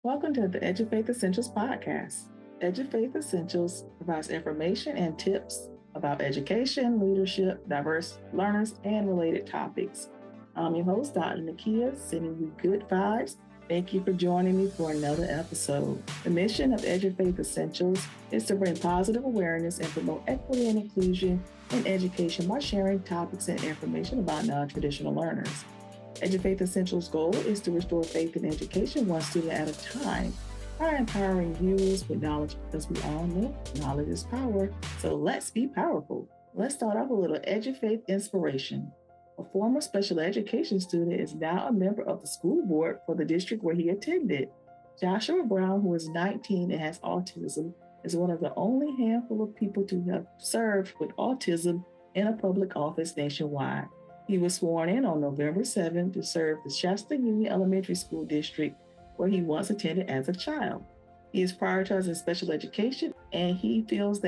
Welcome to the Edufaith Essentials podcast. Edufaith Essentials provides information and tips about education, leadership, diverse learners, and related topics. I'm your host, Dr. Nakia, sending you good vibes. Thank you for joining me for another episode. The mission of Edufaith Essentials is to bring positive awareness and promote equity and inclusion in education by sharing topics and information about non-traditional learners. Edufaith Essentials' goal is to restore faith in education one student at a time by empowering viewers with knowledge, because we all know knowledge is power. So let's be powerful. Let's start off with a little Edufaith inspiration. A former special education student is now a member of the school board for the district where he attended. Joshua Brown, who is 19 and has autism, is one of the only handful of people to have served with autism in a public office nationwide. He was sworn in on November 7th to serve the Shasta Union Elementary School District, where he once attended as a child. He is prioritizing special education, and he believes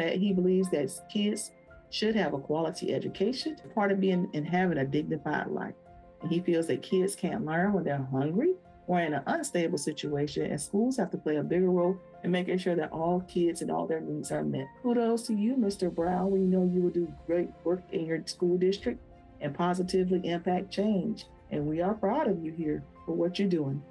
that kids should have a quality education, part of being and having a dignified life. And he feels that kids can't learn when they're hungry or in an unstable situation, and schools have to play a bigger role in making sure that all kids and all their needs are met. Kudos to you, Mr. Brown. We know you will do great work in your school district and positively impact change. And we are proud of you here for what you're doing.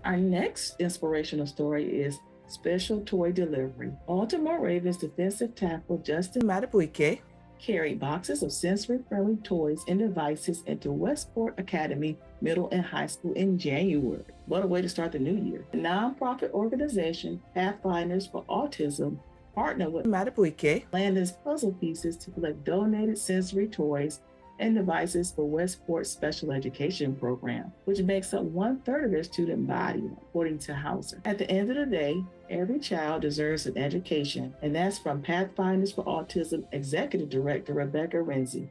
Our next inspirational story is Special Toy Delivery. Baltimore Ravens defensive tackle Justin Madubuike carried boxes of sensory-friendly toys and devices into Westport Academy Middle and High School in January. What a way to start the new year. The nonprofit organization Pathfinders for Autism partnered with Madubuike Landon's puzzle pieces to collect donated sensory toys and devices for Westport's special education program, which makes up 1/3 of their student body, according to Hauser. At the end of the day, every child deserves an education, and that's from Pathfinders for Autism Executive Director Rebecca Renzi.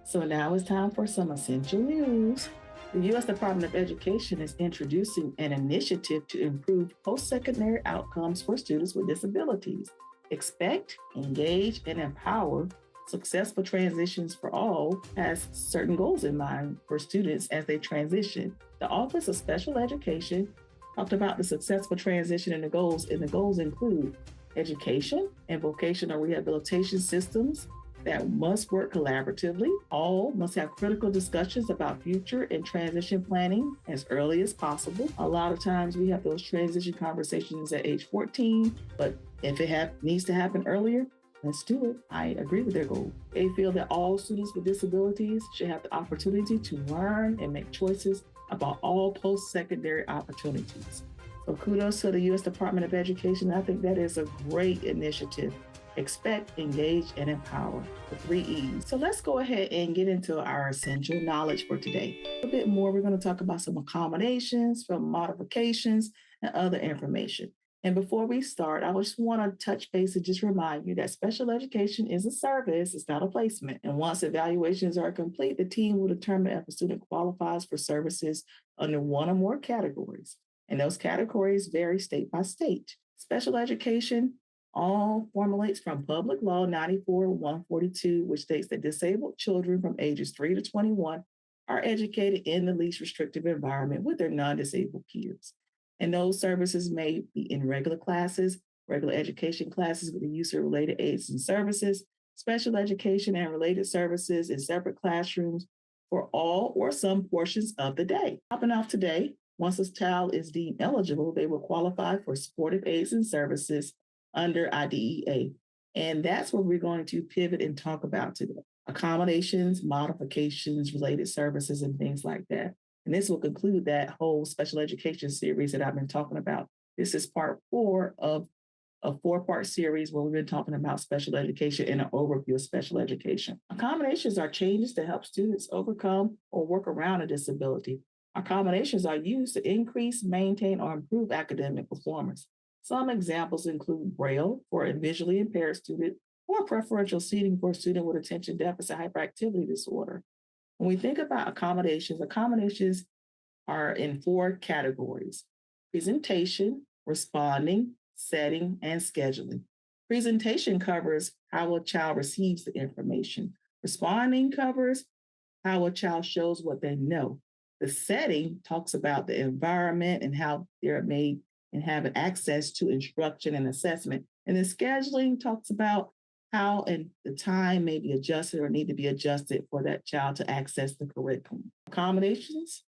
So now it's time for some essential news. The U.S. Department of Education is introducing an initiative to improve post-secondary outcomes for students with disabilities. Expect, engage, and empower Successful Transitions for All has certain goals in mind for students as they transition. The Office of Special Education talked about the successful transition and the goals include education and vocational rehabilitation systems that must work collaboratively. All must have critical discussions about future and transition planning as early as possible. A lot of times we have those transition conversations at age 14, but if it needs to happen earlier, let's do it. I agree with their goal. They feel that all students with disabilities should have the opportunity to learn and make choices about all post-secondary opportunities. So kudos to the U.S. Department of Education. I think that is a great initiative. Expect, engage, and empower, the 3 E's. So let's go ahead and get into our essential knowledge for today. A bit more, we're going to talk about some accommodations, some modifications, and other information. And before we start, I just want to touch base and just remind you that special education is a service, it's not a placement. And once evaluations are complete, the team will determine if a student qualifies for services under one or more categories. And those categories vary state by state. Special education all formulates from Public Law 94-142, which states that disabled children from ages 3 to 21 are educated in the least restrictive environment with their non-disabled peers. And those services may be in regular classes, regular education classes with the use of related aids and services, special education and related services in separate classrooms for all or some portions of the day. Hopping off today, once a child is deemed eligible, they will qualify for supportive aids and services under IDEA. And that's what we're going to pivot and talk about today. Accommodations, modifications, related services, and things like that. And this will conclude that whole special education series that I've been talking about. This is part 4 of a 4-part series where we've been talking about special education and an overview of special education. Accommodations are changes to help students overcome or work around a disability. Accommodations are used to increase, maintain, or improve academic performance. Some examples include Braille for a visually impaired student or preferential seating for a student with attention deficit hyperactivity disorder. When we think about accommodations are in 4 categories: presentation, responding, setting, and scheduling. Presentation covers how a child receives the information. Responding covers how a child shows what they know. The setting talks about the environment and how they're made and having access to instruction and assessment. And then scheduling talks about how and the time may be adjusted or need to be adjusted for that child to access the curriculum. Accommodations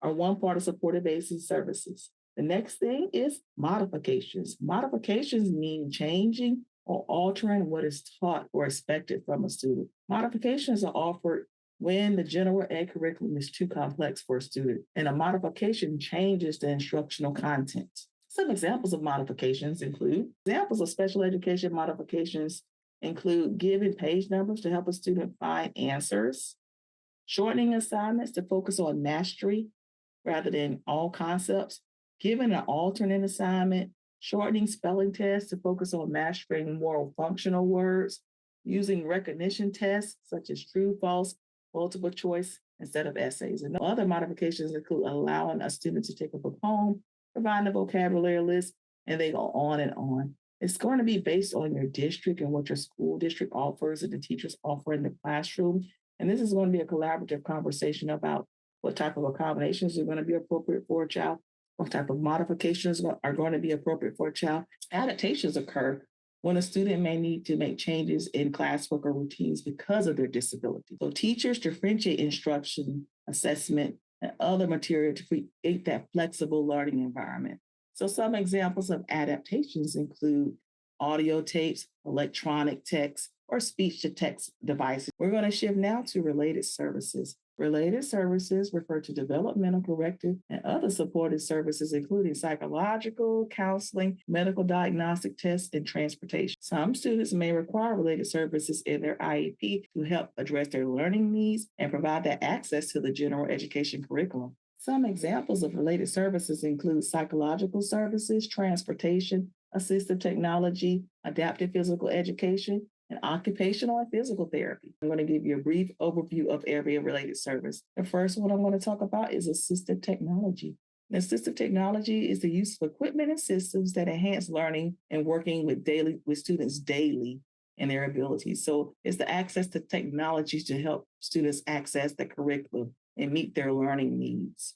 are one part of supportive aids and services. The next thing is modifications. Modifications mean changing or altering what is taught or expected from a student. Modifications are offered when the general ed curriculum is too complex for a student, and a modification changes the instructional content. Some examples of modifications include examples of special education modifications include giving page numbers to help a student find answers, shortening assignments to focus on mastery rather than all concepts, giving an alternate assignment, shortening spelling tests to focus on mastering more functional words, using recognition tests such as true, false, multiple choice instead of essays. And other modifications include allowing a student to take up a poem, providing a vocabulary list, and they go on and on. It's going to be based on your district and what your school district offers and the teachers offer in the classroom. And this is going to be a collaborative conversation about what type of accommodations are going to be appropriate for a child, what type of modifications are going to be appropriate for a child. Adaptations occur when a student may need to make changes in classwork or routines because of their disability. So teachers differentiate instruction, assessment, and other material to create that flexible learning environment. So some examples of adaptations include audio tapes, electronic text, or speech-to-text devices. We're going to shift now to related services. Related services refer to developmental, corrective, and other supportive services, including psychological, counseling, medical diagnostic tests, and transportation. Some students may require related services in their IEP to help address their learning needs and provide that access to the general education curriculum. Some examples of related services include psychological services, transportation, assistive technology, adaptive physical education, and occupational and physical therapy. I'm going to give you a brief overview of every related service. The first one I'm going to talk about is assistive technology. And assistive technology is the use of equipment and systems that enhance learning and working with students daily and their abilities. So it's the access to technologies to help students access the curriculum and meet their learning needs.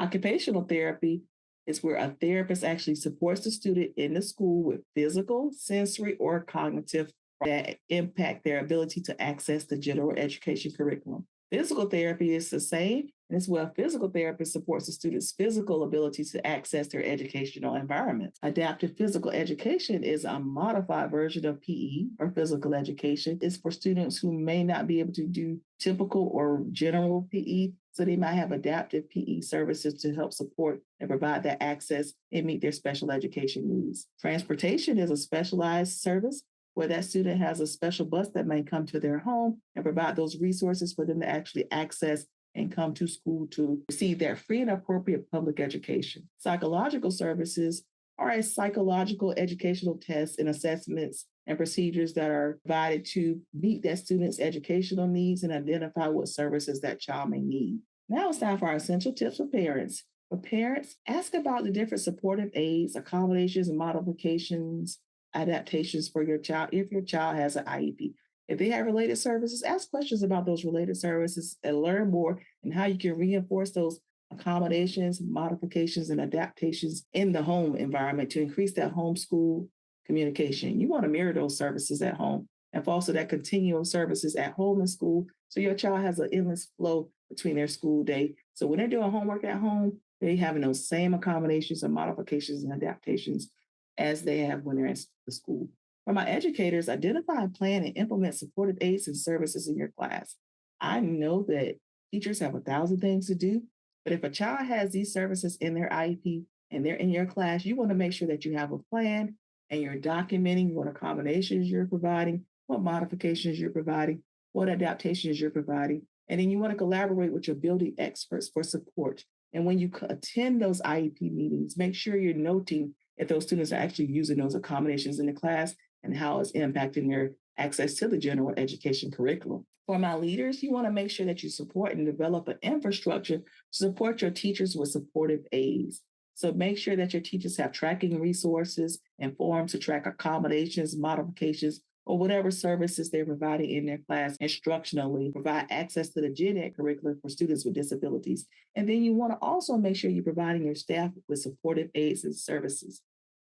Occupational therapy is where a therapist actually supports the student in the school with physical, sensory, or cognitive that impact their ability to access the general education curriculum. Physical therapy is the same, and it's where a physical therapist supports the student's physical ability to access their educational environment. Adaptive physical education is a modified version of PE, or physical education. It's for students who may not be able to do typical or general PE, so they might have adaptive PE services to help support and provide that access and meet their special education needs. Transportation is a specialized service where that student has a special bus that may come to their home and provide those resources for them to actually access and come to school to receive that free and appropriate public education. Psychological services are a psychological educational tests and assessments and procedures that are provided to meet that student's educational needs and identify what services that child may need. Now it's time for our essential tips for parents. For parents, ask about the different supportive aids, accommodations, and modifications, adaptations for your child if your child has an IEP. If they have related services, ask questions about those related services and learn more and how you can reinforce those accommodations, modifications, and adaptations in the home environment to increase that homeschool communication. You want to mirror those services at home and foster that continuum services at home and school so your child has an endless flow between their school day. So when they're doing homework at home, they're having those same accommodations and modifications and adaptations as they have when they're in the school. For my educators, identify, plan, and implement supportive aids and services in your class. I know that teachers have 1,000 things to do, but if a child has these services in their IEP and they're in your class, you want to make sure that you have a plan and you're documenting what accommodations you're providing, what modifications you're providing, what adaptations you're providing, and then you want to collaborate with your building experts for support. And when you attend those IEP meetings, make sure you're noting if those students are actually using those accommodations in the class and how it's impacting their access to the general education curriculum. For my leaders, you want to make sure that you support and develop an infrastructure to support your teachers with supportive aids. So make sure that your teachers have tracking resources and forums to track accommodations, modifications, or whatever services they're providing in their class instructionally, provide access to the gen ed curriculum for students with disabilities. And then you want to also make sure you're providing your staff with supportive aids and services.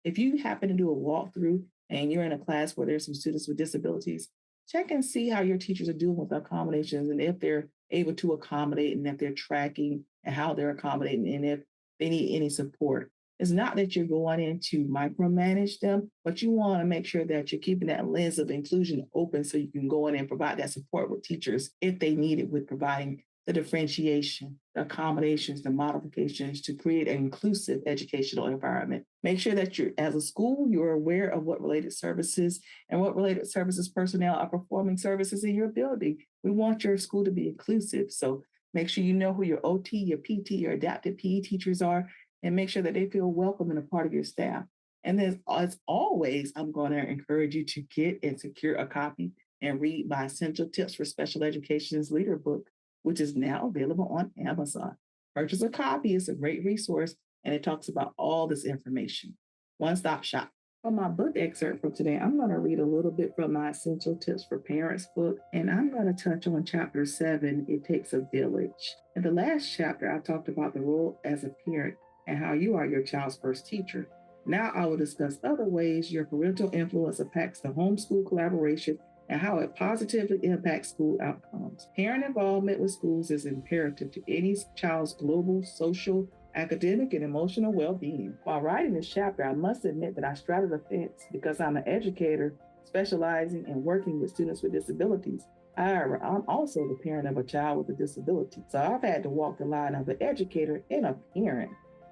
If you happen to do a walkthrough and you're in a class where there's some students with disabilities, check and see how your teachers are doing with the accommodations and if they're able to accommodate and if they're tracking and how they're accommodating and if they need any support. It's not that you're going in to micromanage them, but you want to make sure that you're keeping that lens of inclusion open so you can go in and provide that support with teachers if they need it, with providing the differentiation, the accommodations, the modifications to create an inclusive educational environment. Make sure that you're, as a school, you're aware of what related services and what related services personnel are performing services in your building. We want your school to be inclusive. So make sure you know who your OT, your PT, your adapted PE teachers are, and make sure that they feel welcome and a part of your staff. And then, as always, I'm going to encourage you to get and secure a copy and read my Essential Tips for Special Education's Leader book, which is now available on Amazon. Purchase a copy. It's a great resource, and it talks about all this information. One-stop shop. For my book excerpt from today, I'm going to read a little bit from my Essential Tips for Parents book, and I'm going to touch on Chapter 7, It Takes a Village. In the last chapter, I talked about the role as a parent and how you are your child's first teacher. Now I will discuss other ways your parental influence impacts the homeschool collaboration and how it positively impacts school outcomes. Parent involvement with schools is imperative to any child's global, social, academic, and emotional well-being. While writing this chapter, I must admit that I straddled the fence because I'm an educator specializing in working with students with disabilities. However, I'm also the parent of a child with a disability, so I've had to walk the line of an educator and a parent,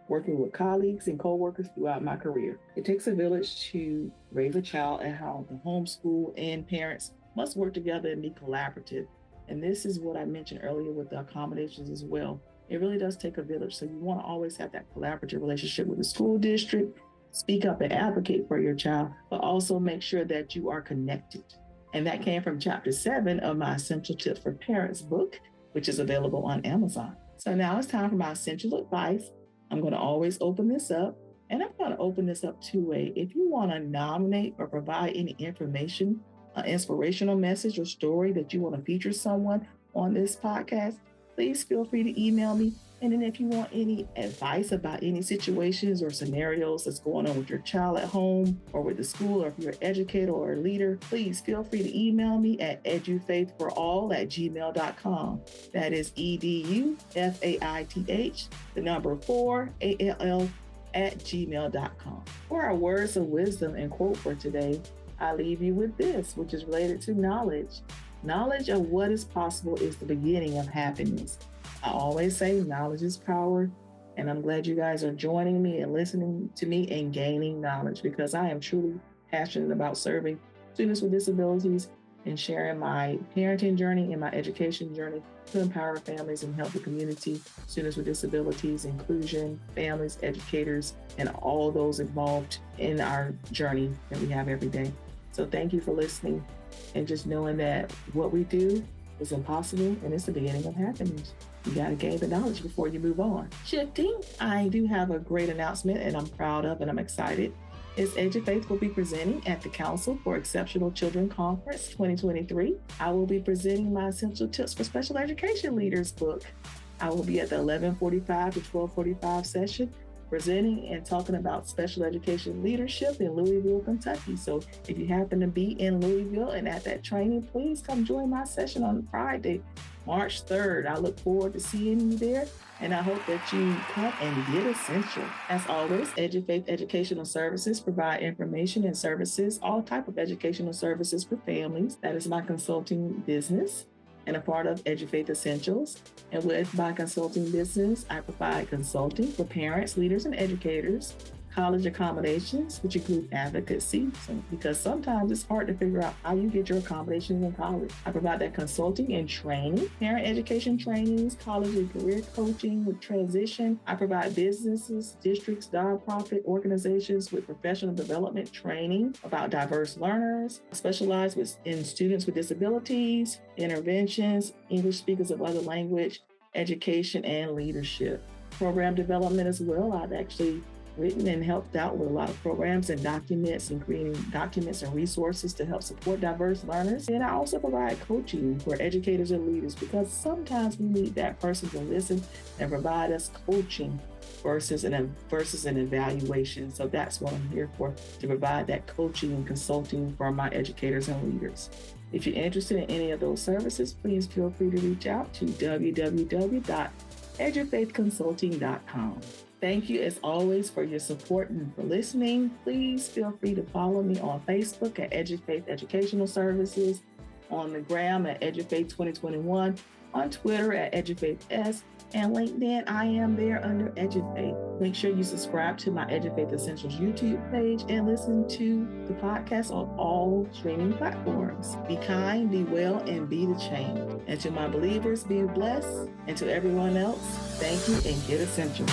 working with colleagues and coworkers throughout my career. It takes a village to raise a child, and how the homeschool and parents must work together and be collaborative. And this is what I mentioned earlier with the accommodations as well. It really does take a village. So you want to always have that collaborative relationship with the school district, speak up and advocate for your child, but also make sure that you are connected. And that came from Chapter 7 of my Essential Tips for Parents book, which is available on Amazon. So now it's time for my essential advice. I'm going to always open this up, and I'm going to open this up two-way. If you want to nominate or provide any information, an inspirational message or story that you want to feature someone on this podcast, please feel free to email me. And then if you want any advice about any situations or scenarios that's going on with your child at home or with the school, or if you're an educator or a leader, please feel free to email me at edufaithforall@gmail.com. That is EDUFAITH, the number 4ALL@gmail.com. For our words of wisdom and quote for today, I leave you with this, which is related to knowledge. Knowledge of what is possible is the beginning of happiness. I always say knowledge is power, and I'm glad you guys are joining me and listening to me and gaining knowledge, because I am truly passionate about serving students with disabilities and sharing my parenting journey and my education journey to empower families and help the community, students with disabilities, inclusion, families, educators, and all those involved in our journey that we have every day. So thank you for listening, and just knowing that what we do is impossible and it's the beginning of happiness. You got to gain the knowledge before you move on. Shifting, I do have a great announcement, and I'm proud of and I'm excited. Edufaith will be presenting at the Council for Exceptional Children Conference 2023. I will be presenting my Essential Tips for Special Education Leaders book. I will be at the 11:45 to 12:45 session, presenting and talking about special education leadership in Louisville, Kentucky. So if you happen to be in Louisville and at that training, please come join my session on Friday, March 3rd. I look forward to seeing you there, and I hope that you come and get essential. As always, Edufaith Educational Services provide information and services, all type of educational services for families. That is my consulting business and a part of Edufaith Essentials. And with my consulting business, I provide consulting for parents, leaders, and educators, college accommodations, which include advocacy, because sometimes it's hard to figure out how you get your accommodations in college. I provide that consulting and training, parent education trainings, college and career coaching with transition. I provide businesses, districts, nonprofit organizations with professional development training about diverse learners. I specialize in students with disabilities, interventions, English speakers of other language, education, and leadership. Program development as well. I've actually written and helped out with a lot of programs and documents and creating documents and resources to help support diverse learners. And I also provide coaching for educators and leaders because sometimes we need that person to listen and provide us coaching versus an evaluation. So that's what I'm here for, to provide that coaching and consulting for my educators and leaders. If you're interested in any of those services, please feel free to reach out to www.edufaithconsulting.com. Thank you, as always, for your support and for listening. Please feel free to follow me on Facebook at Edufaith Educational Services, on the gram at Edufaith 2021, on Twitter at EdufaithS, and LinkedIn, I am there under Edufaith. Make sure you subscribe to my Edufaith Essentials YouTube page and listen to the podcast on all streaming platforms. Be kind, be well, and be the change. And to my believers, be blessed. And to everyone else, thank you and get essential.